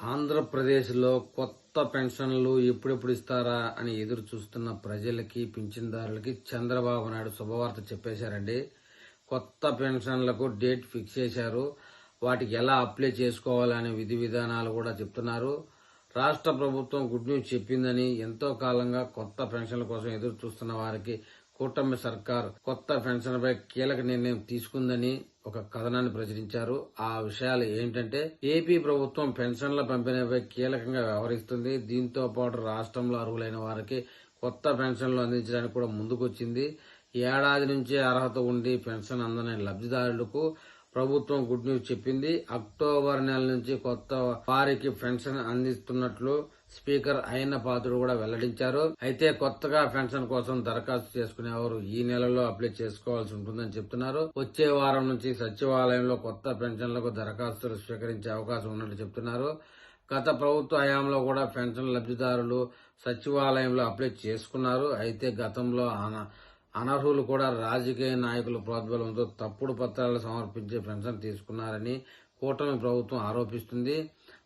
ఆంధ్రప్రదేశ్లో కొత్త పెన్షన్లు ఎప్పుడెప్పుడు ఇస్తారా అని ఎదురు చూస్తున్న ప్రజలకి, పింఛన్దారులకి చంద్రబాబు నాయుడు శుభవార్త చెప్పేశారండి. కొత్త పెన్షన్లకు డేట్ ఫిక్స్ చేశారు. వాటికి ఎలా అప్లై చేసుకోవాలనే విధి విధానాలు కూడా చెప్తున్నారు. రాష్ట్ర ప్రభుత్వం గుడ్ న్యూస్ చెప్పిందని ఎంతో కాలంగా కొత్త పెన్షన్ల కోసం ఎదురు చూస్తున్న వారికి కూటమి సర్కార్ కొత్త పెన్షన్పై కీలక నిర్ణయం తీసుకుందని ఒక కథనాన్ని ప్రచురించారు. ఆ విషయాలు ఏంటంటే, ఏపీ ప్రభుత్వం పెన్షన్ల పంపిణీపై కీలకంగా వ్యవహరిస్తుంది. దీంతో పాటు రాష్ట్రంలో అర్హులైన వారికి కొత్త పెన్షన్లు అందించడానికి కూడా ముందుకొచ్చింది. ఏడాది నుంచే అర్హత ఉండి పెన్షన్ అందని లబ్ధిదారులకు ప్రభుత్వం గుడ్ న్యూస్ చెప్పింది. అక్టోబర్ నెల నుంచి కొత్త వారికి పెన్షన్ అందిస్తున్నట్లు స్పీకర్ అయ్యన్న పాత్రుడు కూడా వెల్లడించారు. అయితే కొత్తగా పెన్షన్ కోసం దరఖాస్తు చేసుకునేవారు ఈ నెలలో అప్లై చేసుకోవాల్సి ఉంటుందని చెప్తున్నారు. వచ్చే వారం నుంచి సచివాలయంలో కొత్త పెన్షన్లకు దరఖాస్తులు స్వీకరించే అవకాశం ఉన్నట్లు చెప్తున్నారు. గత ప్రభుత్వ హయాంలో కూడా పెన్షన్ లబ్ధిదారులు సచివాలయంలో అప్లై చేసుకున్నారు. అయితే గతంలో అనర్హులు కూడా రాజకీయ నాయకుల ప్రోద్బలంతో తప్పుడు పత్రాలు సమర్పించి పెన్షన్ తీసుకున్నారని కూటమి ప్రభుత్వం ఆరోపిస్తుంది.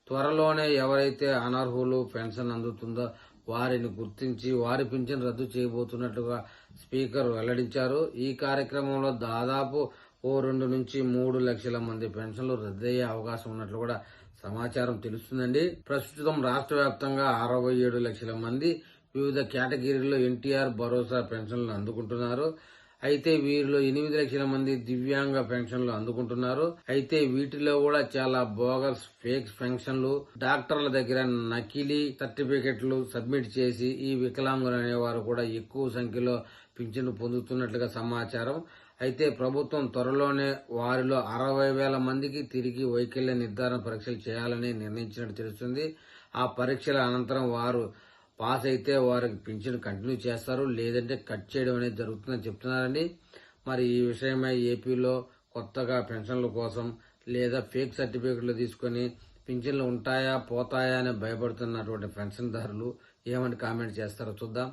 త్వరలోనే ఎవరైతే అనర్హులు పెన్షన్ అందుతుందో వారిని గుర్తించి వారి పింఛన్ రద్దు చేయబోతున్నట్లుగా స్పీకర్ వెల్లడించారు. ఈ కార్యక్రమంలో దాదాపు 2 నుంచి 3 లక్షల మంది పెన్షన్లు రద్దయ్యే అవకాశం ఉన్నట్లు కూడా సమాచారం తెలుస్తుందండి. ప్రస్తుతం రాష్ట్ర వ్యాప్తంగా 67 లక్షల మంది వివిధ కేటగిరీల్లో ఎన్టీఆర్ భరోసా పెన్షన్లు అందుకుంటున్నారు. అయితే వీరిలో 8 లక్షల మంది దివ్యాంగ పెన్షన్లు అందుకుంటున్నారు. అయితే వీటిలో కూడా చాలా బోగస్ ఫేక్ పెన్షన్లు, డాక్టర్ల దగ్గర నకిలీ సర్టిఫికెట్లు సబ్మిట్ చేసి ఈ వికలాంగులు అనేవారు కూడా ఎక్కువ సంఖ్యలో పింఛను పొందుతున్నట్లుగా సమాచారం. అయితే ప్రభుత్వం త్వరలోనే వారిలో 60,000 మందికి తిరిగి వైకల్య నిర్ధారణ పరీక్షలు చేయాలని నిర్ణయించినట్టు తెలుస్తుంది. ఆ పరీక్షల అనంతరం వారు పాస్ అయితే వారికి పింఛను కంటిన్యూ చేస్తారు, లేదంటే కట్ చేయడం అనేది జరుగుతుందని చెప్తున్నారండి. మరి ఈ విషయమై ఏపీలో కొత్తగా పెన్షన్ల కోసం లేదా ఫేక్ సర్టిఫికెట్లు తీసుకుని పింఛన్లు ఉంటాయా పోతాయా అని భయపడుతున్నటువంటి పెన్షన్దారులు ఏమని కామెంట్ చేస్తారో చూద్దాం.